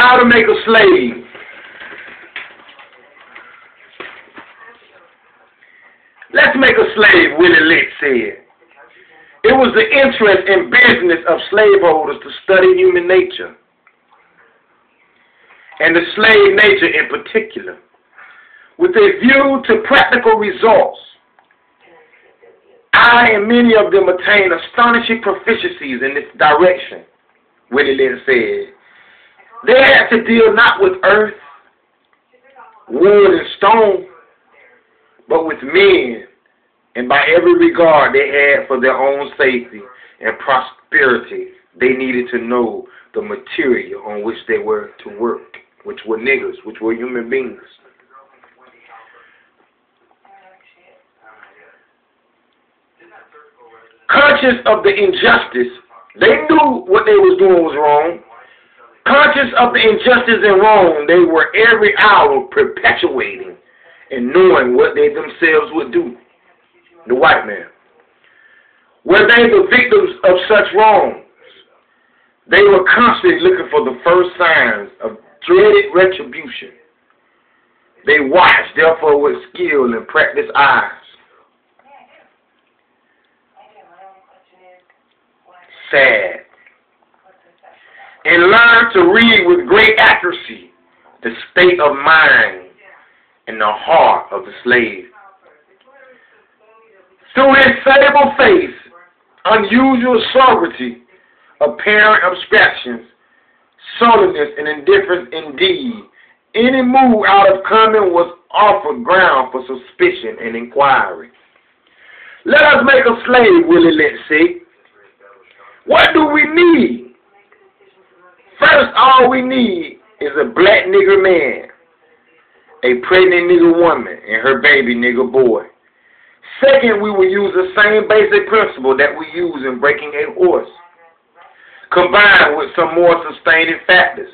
How to make a slave. Let's make a slave, Willie Lynch said. It was the interest and business of slaveholders to study human nature, and the slave nature in particular, with a view to practical results. I and many of them attained astonishing proficiencies in this direction, Willie Lynch said. They had to deal not with earth, wood, and stone, but with men, and by every regard they had for their own safety and prosperity, they needed to know the material on which they were to work, which were niggers, which were human beings. Conscious of the injustice, they knew what they was doing was wrong. Conscious of the injustice and wrong, they were every hour perpetuating and knowing what they themselves would do. The white man. Were they the victims of such wrongs? They were constantly looking for the first signs of dreaded retribution. They watched, therefore, with skill and practiced eyes. Sad. And learned to read with great accuracy the state of mind and the heart of the slave. Through his sable face, unusual sobriety, apparent abstractions, subtleness, and indifference indeed, any move out of common was offered ground for suspicion and inquiry. Let us make a slave, Willie Lynch said. What do we need? First, all we need is a black nigger man, a pregnant nigger woman, and her baby nigger boy. Second, we will use the same basic principle that we use in breaking a horse, combined with some more sustaining factors.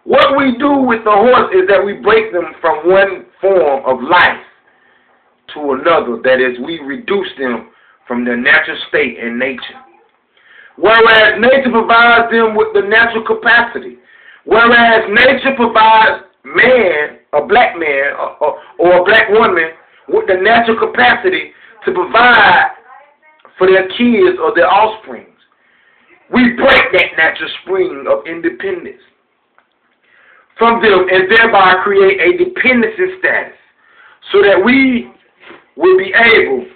What we do with the horse is that we break them from one form of life to another, that is, we reduce them from their natural state and nature. Whereas nature provides them with the natural capacity. Whereas nature provides man, a black man, or a black woman, with the natural capacity to provide for their kids or their offspring. We break that natural spring of independence from them and thereby create a dependency status so that we will be able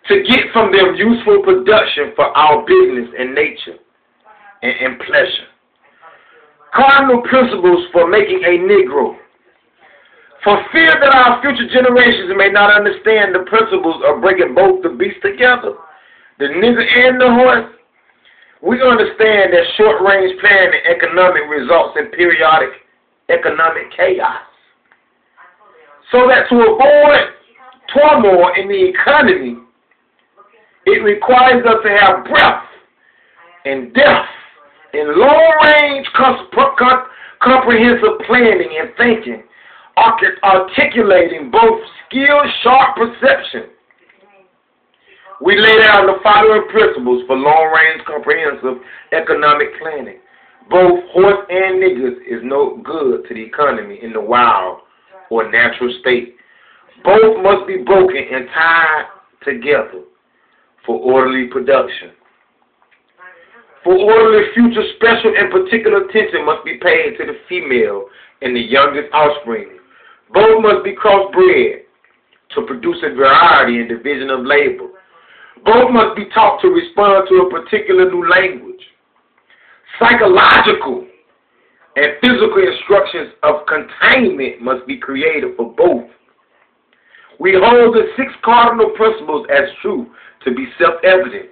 to get from them useful production for our business and nature and pleasure. Cardinal principles for making a Negro. For fear that our future generations may not understand the principles of breaking both the beasts together, the nigger and the horse, we understand that short-range planning and economic results in periodic economic chaos. So that to avoid turmoil in the economy, it requires us to have breadth and depth in long-range comprehensive planning and thinking, articulating both skill, sharp perception. We lay down the following principles for long-range comprehensive economic planning. Both horse and niggers is no good to the economy in the wild or natural state. Both must be broken and tied together for orderly production. For orderly future, special and particular attention must be paid to the female and the youngest offspring. Both must be crossbred to produce a variety in division of labor. Both must be taught to respond to a particular new language. Psychological and physical instructions of containment must be created for both. We hold the 6 cardinal principles as true to be self-evident.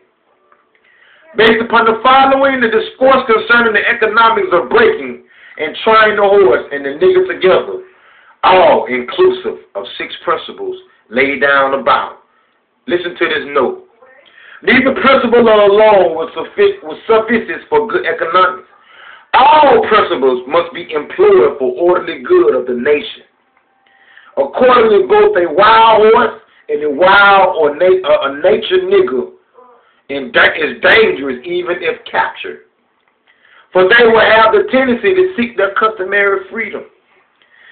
Based upon the following, the discourse concerning the economics of breaking and trying the horse and the nigger together, all inclusive of 6 principles laid down about. Listen to this note. Neither principle alone was sufficient for good economics. All principles must be employed for orderly good of the nation. Accordingly, both a wild horse and a wild or a nature nigger and is dangerous even if captured. For they will have the tendency to seek their customary freedom,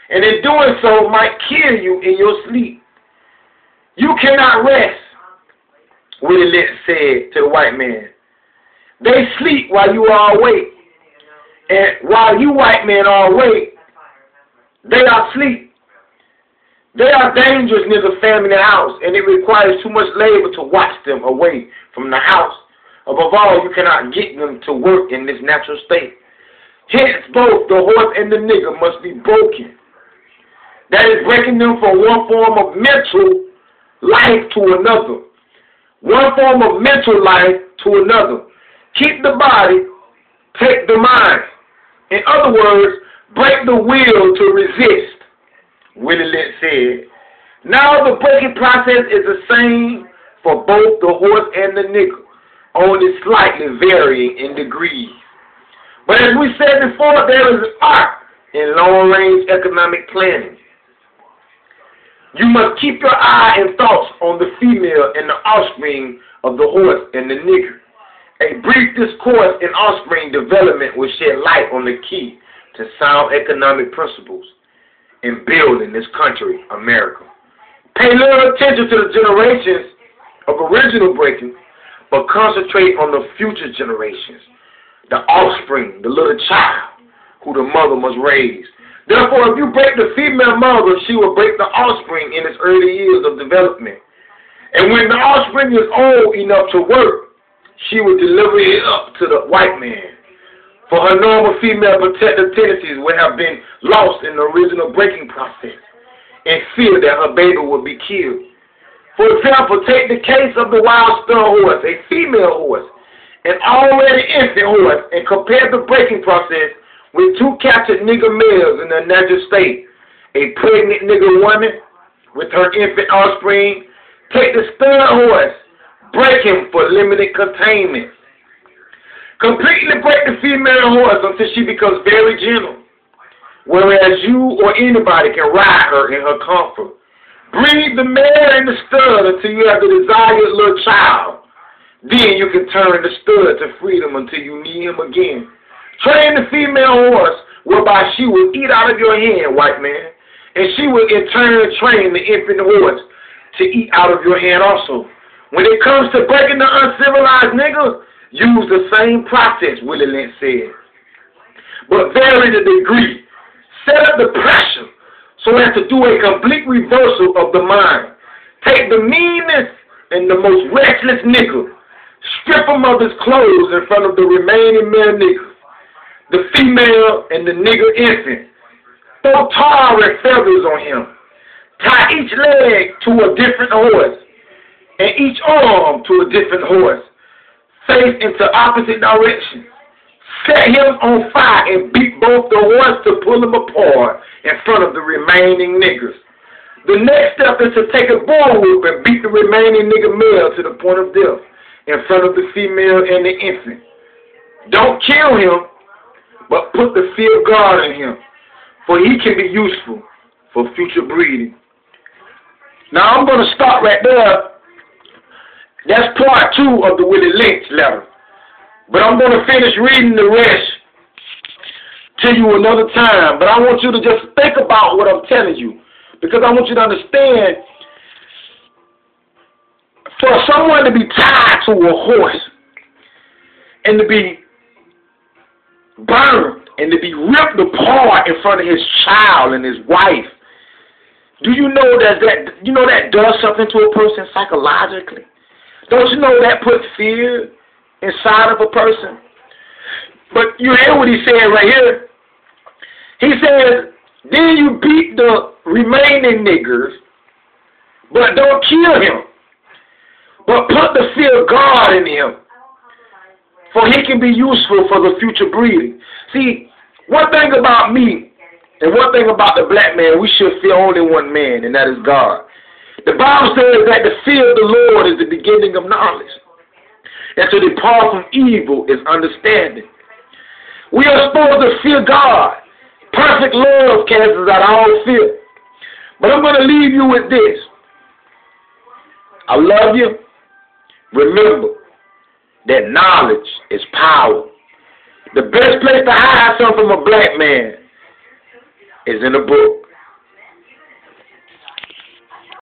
and in doing so might kill you in your sleep. You cannot rest, Willie Lynch said to the white man. They sleep while you are awake, and while you white men are awake, they are asleep. They are dangerous near the family house, and it requires too much labor to watch them away from the house. Above all, you cannot get them to work in this natural state. Hence, both the horse and the nigger must be broken. That is, breaking them from one form of mental life to another. One form of mental life to another. Keep the body, take the mind. In other words, break the will to resist, Willie Lynch said. Now the breaking process is the same for both the horse and the nigger, only slightly varying in degrees. But as we said before, there is an art in long-range economic planning. You must keep your eye and thoughts on the female and the offspring of the horse and the nigger. A brief discourse in offspring development will shed light on the key to sound economic principles in building this country, America. Pay little attention to the generations of original breaking, but concentrate on the future generations, the offspring, the little child, who the mother must raise. Therefore, if you break the female mother, she will break the offspring in its early years of development. And when the offspring is old enough to work, she will deliver it up to the white man. For her normal female protective tendencies will have been lost in the original breaking process, and fear that her baby will be killed. For example, take the case of the wild stud horse, a female horse, an already infant horse, and compare the breaking process with two captured nigger males in their natural state. A pregnant nigger woman with her infant offspring. Take the stud horse, break him for limited containment. Completely break the female horse until she becomes very gentle, whereas you or anybody can ride her in her comfort. Breed the mare and the stud until you have the desired little child. Then you can turn the stud to freedom until you need him again. Train the female horse whereby she will eat out of your hand, white man, and she will in turn train the infant horse to eat out of your hand also. When it comes to breaking the uncivilized nigger, use the same process, Willie Lynch said, but vary the degree. Set up the pressure so as to do a complete reversal of the mind. Take the meanest and the most restless nigger, strip him of his clothes in front of the remaining male nigger, the female and the nigger infant. Throw tar and feathers on him. Tie each leg to a different horse and each arm to a different horse. Face into opposite directions. Set him on fire and beat both the horse to pull him apart in front of the remaining niggers. The next step is to take a bullwhip and beat the remaining nigger male to the point of death in front of the female and the infant. Don't kill him, but put the fear of God in him, for he can be useful for future breeding. Now I'm going to stop right there. That's part 2 of the Willie Lynch letter. But I'm going to finish reading the rest to you another time. But I want you to just think about what I'm telling you, because I want you to understand, for someone to be tied to a horse and to be burned and to be ripped apart in front of his child and his wife, do you know that does something to a person psychologically? Don't you know that puts fear inside of a person? But you hear what he said right here. He says, then you beat the remaining niggers, but don't kill him, but put the fear of God in him, for he can be useful for the future breeding. See, one thing about me and one thing about the black man, we should fear only one man, and that is God. The Bible says that the fear of the Lord is the beginning of knowledge, and to depart from evil is understanding. We are supposed to fear God. Perfect love casts out all fear. But I'm going to leave you with this. I love you. Remember, that knowledge is power. The best place to hide something from a black man is in a book.